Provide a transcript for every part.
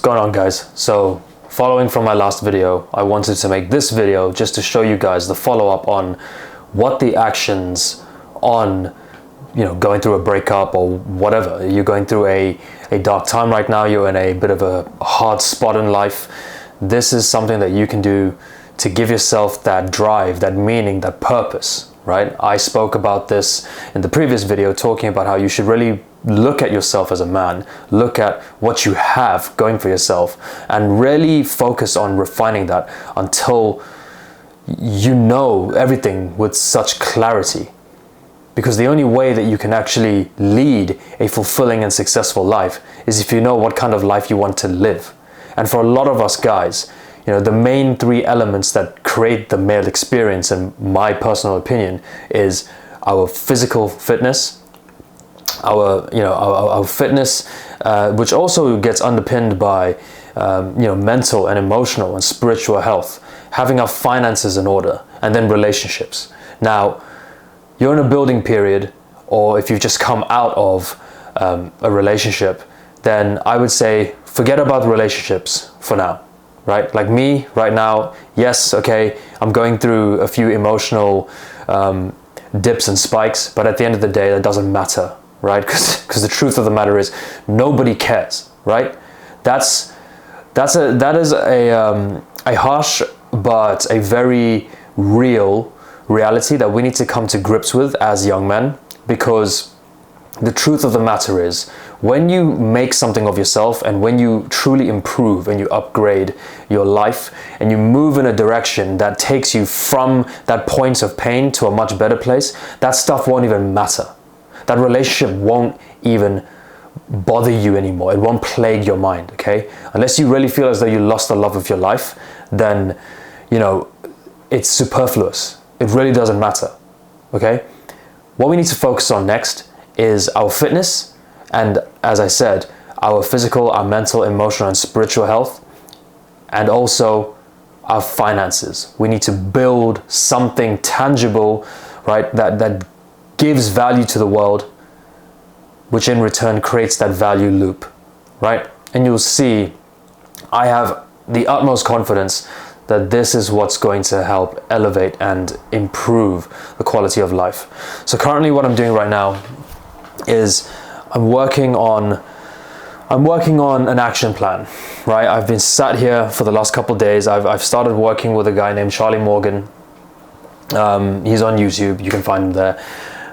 going on, guys? So following from my last video, I wanted to make this video just to show you guys the follow-up on what the actions on going through a breakup or whatever. You're going through a dark time right now, you're in a bit of a hard spot in life. This is something that you can do to give yourself that drive, that meaning, that purpose, right? I spoke about this in the previous video, talking about how you should really look at yourself as a man, look at what you have going for yourself, and really focus on refining that until you know everything with such clarity. Because the only way that you can actually lead a fulfilling and successful life is if you know what kind of life you want to live. And for a lot of us guys, the main three elements that create the male experience, in my personal opinion, is our physical fitness, our fitness, which also gets underpinned by mental and emotional and spiritual health, having our finances in order, and then relationships. Now, you're in a building period, or if you've just come out of a relationship, then I would say forget about relationships for now, right? Like me right now, yes, okay, I'm going through a few emotional dips and spikes, but at the end of the day, that doesn't matter, right? Because the truth of the matter is nobody cares, right? That is a harsh but a very real reality that we need to come to grips with as young men, because the truth of the matter is when you make something of yourself and when you truly improve and you upgrade your life and you move in a direction that takes you from that point of pain to a much better place, that stuff won't even matter. That relationship won't even bother you anymore. It won't plague your mind, okay? Unless you really feel as though you lost the love of your life, then it's superfluous. It really doesn't matter, okay? What we need to focus on next is our fitness, and as I said, our physical, our mental, emotional, and spiritual health, and also our finances. We need to build something tangible, right, that gives value to the world, which in return creates that value loop, right? And you'll see, I have the utmost confidence that this is what's going to help elevate and improve the quality of life. So currently what I'm doing right now is I'm working on an action plan, right? I've been sat here for the last couple of days. I've started working with a guy named Charlie Morgan. He's on YouTube, you can find him there.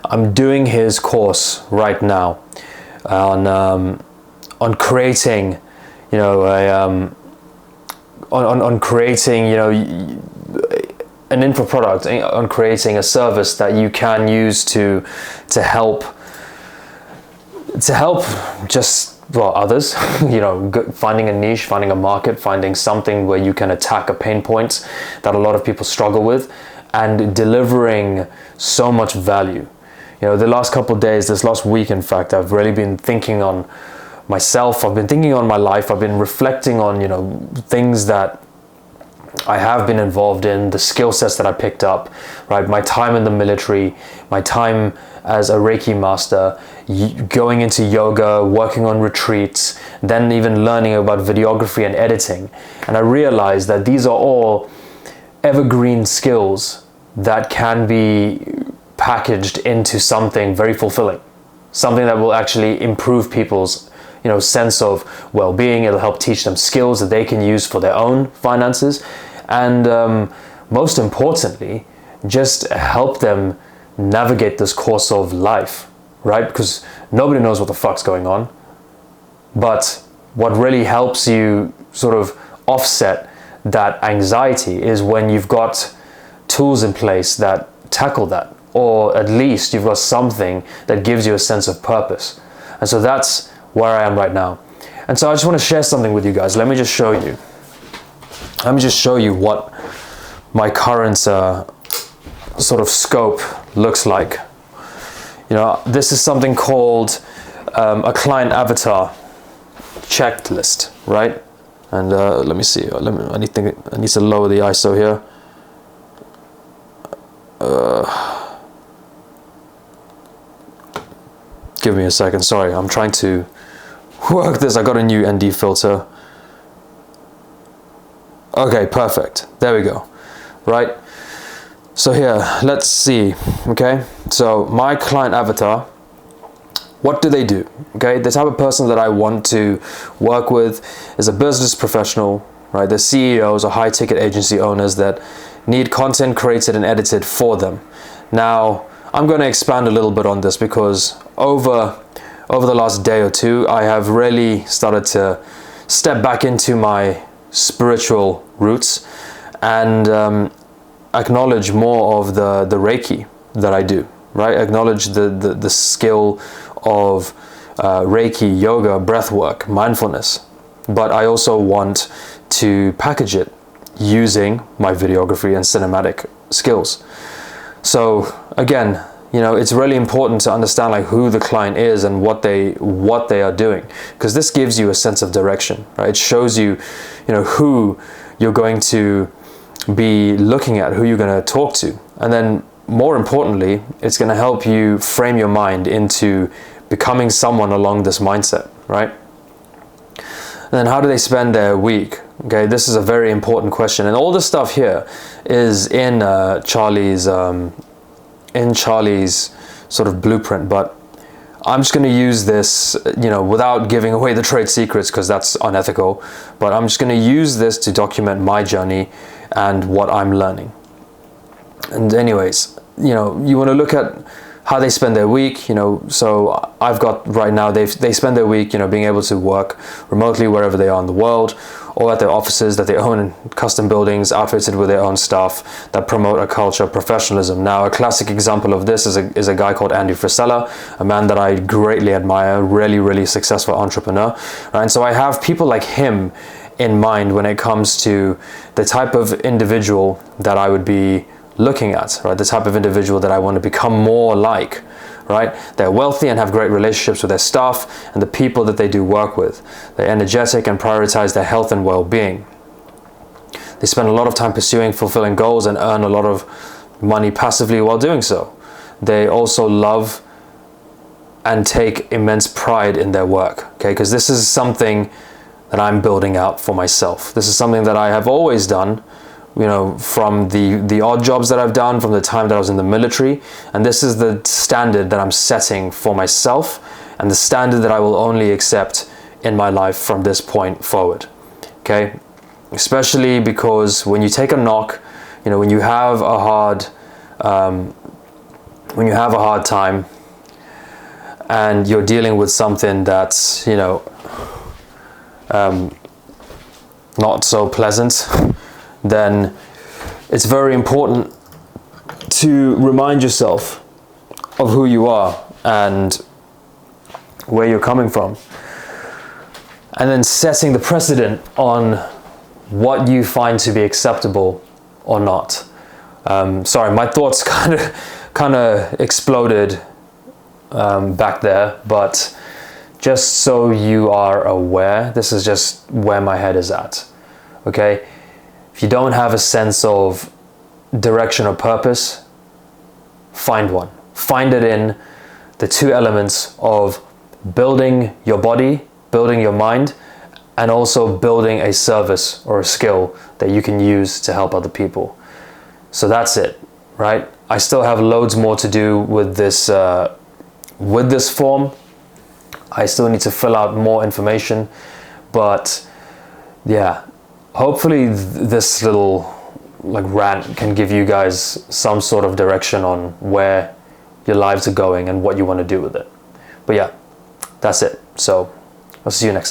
I'm doing his course right now on creating, on creating, an info product, on creating a service that you can use to help just, well, others, finding a niche, finding a market, finding something where you can attack a pain point that a lot of people struggle with, and delivering so much value. The last couple of days, this last week, in fact, I've really been thinking on myself, I've been thinking on my life, I've been reflecting on, things that I have been involved in, the skill sets that I picked up, right? My time in the military, my time as a Reiki master, going into yoga, working on retreats, then even learning about videography and editing. And I realized that these are all evergreen skills that can be packaged into something very fulfilling, something that will actually improve people's sense of well-being. It'll help teach them skills that they can use for their own finances, and most importantly, just help them navigate this course of life, right? Because nobody knows what the fuck's going on, but what really helps you sort of offset that anxiety is when you've got tools in place that tackle that, or at least you've got something that gives you a sense of purpose. And so that's where I am right now. And so I just want to share something with you guys. Let me just show you what my current sort of scope looks like. This is something called a client avatar checklist, right? And let me see, I need to lower the ISO here. Give me a second, sorry, I'm trying to work this. I got a new ND filter Okay, perfect. There we go. Right. So here, let's see. Okay. So my client avatar, what do they do? Okay. The type of person that I want to work with is a business professional, right? The CEOs or high ticket agency owners that need content created and edited for them. Now, I'm going to expand a little bit on this because over the last day or two, I have really started to step back into my spiritual roots and acknowledge more of the Reiki that I do, right? Acknowledge the skill of Reiki, yoga, breath work, mindfulness. But I also want to package it using my videography and cinematic skills. So again, it's really important to understand like who the client is and what they are doing, because this gives you a sense of direction, right? It shows you, who you're going to be looking at, who you're going to talk to, and then more importantly, it's going to help you frame your mind into becoming someone along this mindset, right? And then how do they spend their week? Okay, this is a very important question, and all this stuff here is in Charlie's sort of blueprint, but I'm just going to use this, without giving away the trade secrets because that's unethical, but I'm just going to use this to document my journey and what I'm learning. And anyways, you want to look at how they spend their week, so I've got right now, they spend their week, being able to work remotely wherever they are in the world, or at their offices that they own in custom buildings, outfitted with their own staff that promote a culture of professionalism. Now, a classic example of this is a guy called Andy Frisella, a man that I greatly admire, really, really successful entrepreneur. Right? And so I have people like him in mind when it comes to the type of individual that I would be looking at, right? The type of individual that I want to become more like, right? They're wealthy and have great relationships with their staff and the people that they do work with. They're energetic and prioritize their health and well-being. They spend a lot of time pursuing fulfilling goals and earn a lot of money passively while doing so. They also love and take immense pride in their work, okay? Because this is something that I'm building out for myself. This is something that I have always done, from the odd jobs that I've done, from the time that I was in the military. And this is the standard that I'm setting for myself and the standard that I will only accept in my life from this point forward. Okay? Especially because when you take a knock, when you have a hard time and you're dealing with something that's, not so pleasant, then it's very important to remind yourself of who you are and where you're coming from, and then setting the precedent on what you find to be acceptable or not. Sorry, my thoughts kind of exploded back there, but just so you are aware, this is just where my head is at. Okay? If you don't have a sense of direction or purpose, find one. Find it in the two elements of building your body, building your mind, and also building a service or a skill that you can use to help other people. So that's it, right? I still have loads more to do with this form. I still need to fill out more information, but yeah, hopefully this little rant can give you guys some sort of direction on where your lives are going and what you want to do with it. But yeah, that's it. So I'll see you next time.